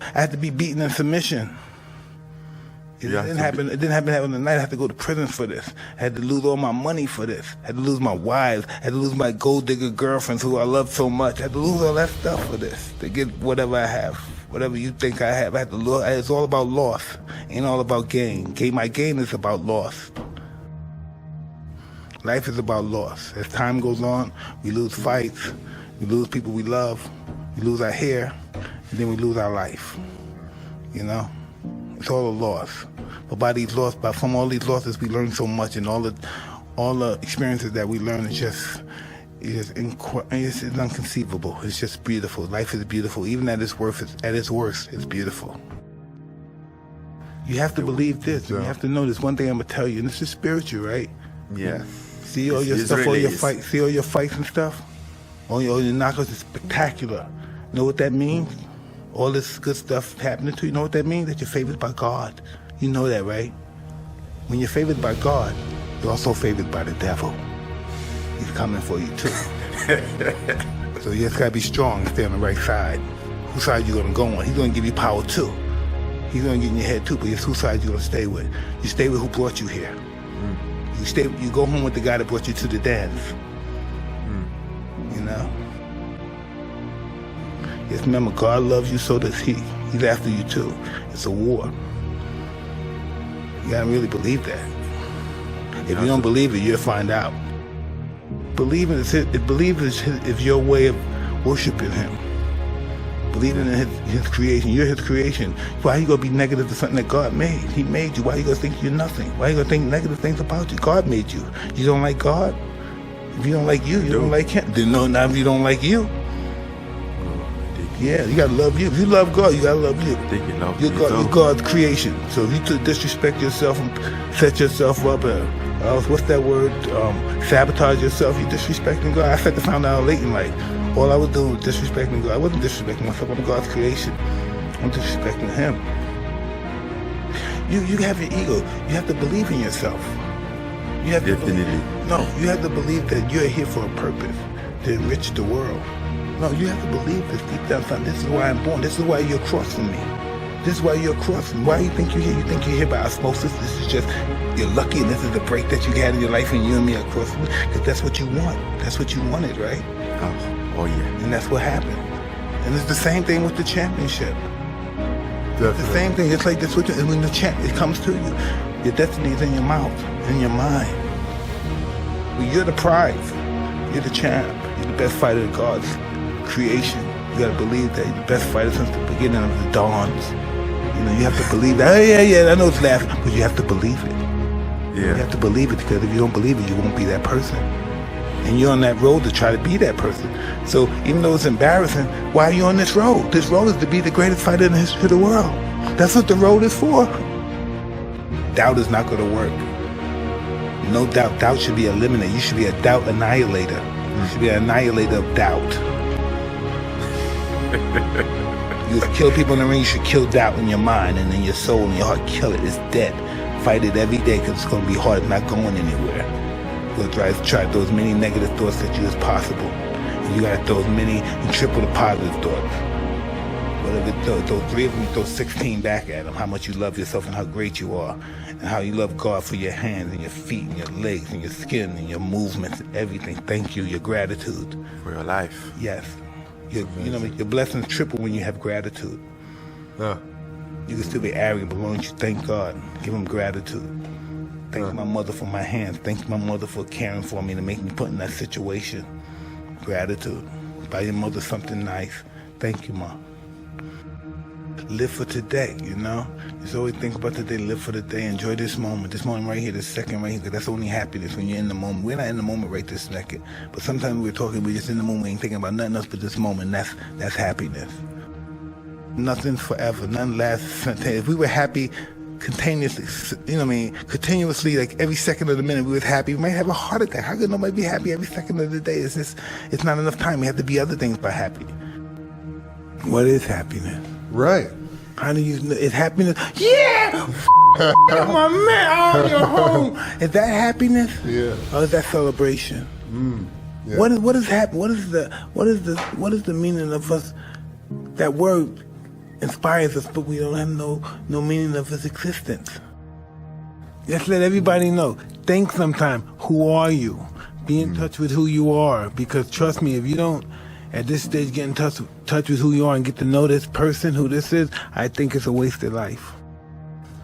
I had to be beaten in submission. It didn't happen overnight. I had to go to prison for this. I had to lose all my money for this. I had to lose my wives. I had to lose my gold digger girlfriends who I loved so much. I had to lose all that stuff for this to get whatever I have. Whatever you think I have, I had to lose. It's all about loss. Ain't all about gain. My gain is about loss. Life is about loss. As time goes on, we lose fights. We lose people we love. We lose our hair. And then we lose our life. You know? It's all a loss. But from all these losses, we learn so much, and all the experiences that we learn is it's inconceivable. It's just beautiful. Life is beautiful. Even at its worst, it's beautiful. You have to believe this. You have to know this. One thing I'm gonna tell you, and this is spiritual, right? Yeah. See all your stuff, all your fights. See all your fights and stuff. All your knockouts is spectacular. You know what that means? All this good stuff happening to you, know what that means? That you're favored by God. You know that, right? When you're favored by God, you're also favored by the devil. He's coming for you too. So you just gotta be strong and stay on the right side. Whose side you gonna go on? He's gonna give you power too. He's gonna get in your head too, but it's whose side you gonna stay with. You stay with who brought you here. You go home with the guy that brought you to the dance. You know? Just remember, God loves you, so does He. He's after you too. It's a war. You gotta really believe that. If you don't believe it, you'll find out. Believing is your way of worshiping Him. Believing in his creation. You're His creation. Why are you gonna be negative to something that God made? He made you. Why are you gonna think you're nothing? Why are you gonna think negative things about you? God made you. You don't like God? If you don't like you, you don't like Him. Then no, now if you don't like you. Yeah, you gotta love you. If you love God, you gotta love you. You're God's creation. So if you disrespect yourself and set yourself up, what's that word? Sabotage yourself. You're disrespecting God. I had to find out late in life. All I was doing was disrespecting God. I wasn't disrespecting myself. I'm God's creation. I'm disrespecting Him. You have your ego. You have to believe in yourself. You have you have to believe that you're here for a purpose, to enrich the world. No, you have to believe this deep down. This is why I'm born. This is why you're crossing me. This is why you're crossing. Why do you think you're here? You think you're here by osmosis? This is just, you're lucky, and this is the break that you had in your life, and you and me are crossing. Because that's what you want. That's what you wanted, right? Oh yeah. And that's what happened. And it's the same thing with the championship. Definitely. The same thing. It's like this when it comes to you. Your destiny is in your mouth, in your mind. Well, you're the prize. You're the champ. You're the best fighter of God's creation. You gotta believe that you're the best fighter since the beginning of the dawns. You know, you have to believe that. Oh, yeah, I know it's laughing, but you have to believe it. Yeah. You have to believe it, because if you don't believe it, you won't be that person. And you're on that road to try to be that person. So even though it's embarrassing, why are you on this road? This road is to be the greatest fighter in the history of the world. That's what the road is for. Doubt is not gonna work. No doubt. Doubt should be eliminated. You should be a doubt annihilator. You should be an annihilator of doubt. You kill people in the ring, you should kill doubt in your mind and in your soul and your heart. Kill it. It's dead. Fight it every day, because it's going to be hard. It's not going anywhere. You're going to try throw as many negative thoughts at you as possible. And you got to throw as many and triple the positive thoughts. Whatever, those 3 of them, throw 16 back at them. How much you love yourself and how great you are. And how you love God for your hands and your feet and your legs and your skin and your movements and everything. Thank you. Your gratitude. For your life. Yes. Your blessings triple when you have gratitude. Yeah. You can still be arrogant, but as long as you thank God, give Him gratitude. Thank my mother for my hands. Thank my mother for caring for me to make me put in that situation. Gratitude. Buy your mother something nice. Thank you, Mom. Live for today, you know? Just always think about today, live for the day, enjoy this moment right here, this second right here, because that's only happiness when you're in the moment. We're not in the moment right this second, but sometimes we're just in the moment, we ain't thinking about nothing else but this moment. That's happiness. Nothing's forever, nothing lasts. If we were happy continuously, continuously, like every second of the minute we was happy, we might have a heart attack. How could nobody be happy every second of the day? It's not enough time. We have to be other things by happy. What is happiness? Right. How do you know? Is happiness? Yeah! My man, oh, you're home. Is that happiness? Yeah. Or is that celebration? Yeah. What is happy? What is the meaning of us? That word inspires us, but we don't have no meaning of its existence. Just let everybody know. Think sometime, who are you? Be in touch with who you are, because trust me, if you don't, at this stage, get in touch with who you are and get to know this person, who this is, I think it's a wasted life.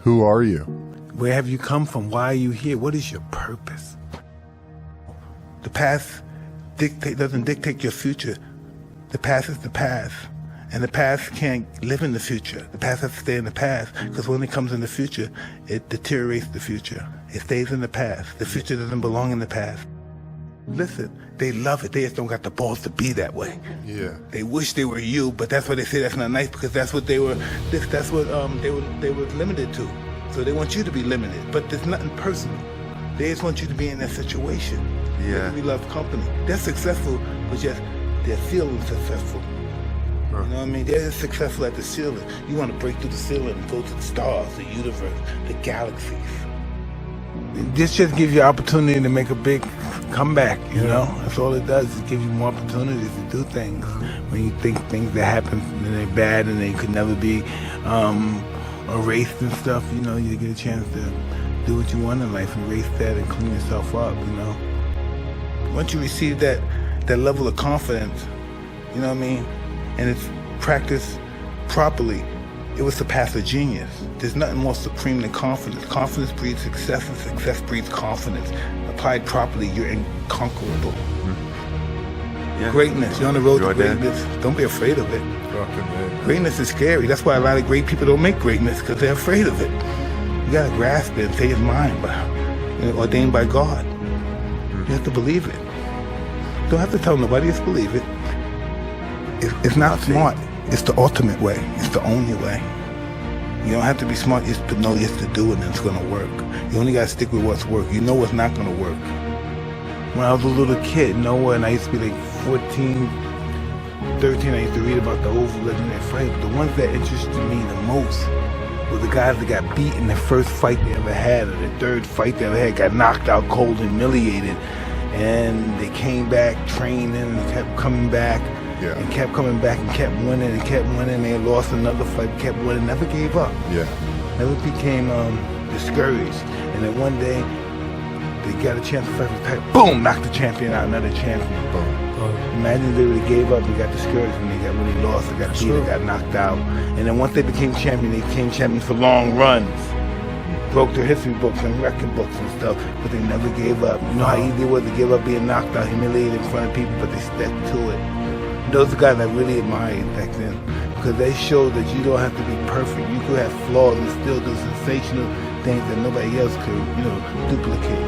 Who are you? Where have you come from? Why are you here? What is your purpose? The past doesn't dictate your future. The past is the past. And the past can't live in the future. The past has to stay in the past, because when it comes in the future, it deteriorates the future. It stays in the past. The future doesn't belong in the past. Listen, they love it. They just don't got the balls to be that way. Yeah. They wish they were you, but that's why they say that's not nice, because that's what they were. That's what they were limited to. So they want you to be limited, but there's nothing personal. They just want you to be in that situation. Yeah. We love company. They're successful, but just they're feeling successful. You know what I mean? They're successful at the ceiling. You want to break through the ceiling and go to the stars, the universe, the galaxies. This just gives you opportunity to make a big comeback, you know? That's all it does. It gives you more opportunities to do things. When you think things that happen and they're bad and they could never be erased and stuff, you know, you get a chance to do what you want in life, erase that and clean yourself up, you know? Once you receive that level of confidence, you know what I mean, and it's practiced properly, it will surpass a genius. There's nothing more supreme than confidence. Confidence breeds success, and success breeds confidence. Applied properly, you're inconquerable. Yeah. Greatness, you're on the road to greatness. Don't be afraid of it. Greatness is scary. That's why a lot of great people don't make greatness, because they're afraid of it. You gotta grasp it and say it's mine, but ordained by God. You have to believe it. Don't have to tell nobody, just believe it. It's not smart. It's the ultimate way. It's the only way. You don't have to be smart, just to know just to do it and it's gonna work. You only gotta stick with what's work. You know what's not gonna work. When I was a little kid, and I used to be like 14, 13, I used to read about the old legendary fight, but the ones that interested me the most were the guys that got beat in the first fight they ever had, or the third fight they ever had, got knocked out cold, humiliated, and they came back, trained and kept coming back. Yeah. And kept coming back and kept winning and kept winning. They lost another fight, kept winning, never gave up. Yeah. Never became discouraged. And then one day, they got a chance to fight for the title. Boom! Knocked the champion out, another champion. Boom. Imagine they would have gave up and got discouraged when they lost, they got beat, they got knocked out. And then once they became champion, they became champions for long runs. Broke their history books and record books and stuff, but they never gave up. You know how easy it was to give up being knocked out, humiliated in front of people, but they stuck to it. Those are the guys I really admired back then, because they showed that you don't have to be perfect. You could have flaws and still do sensational things that nobody else could, duplicate.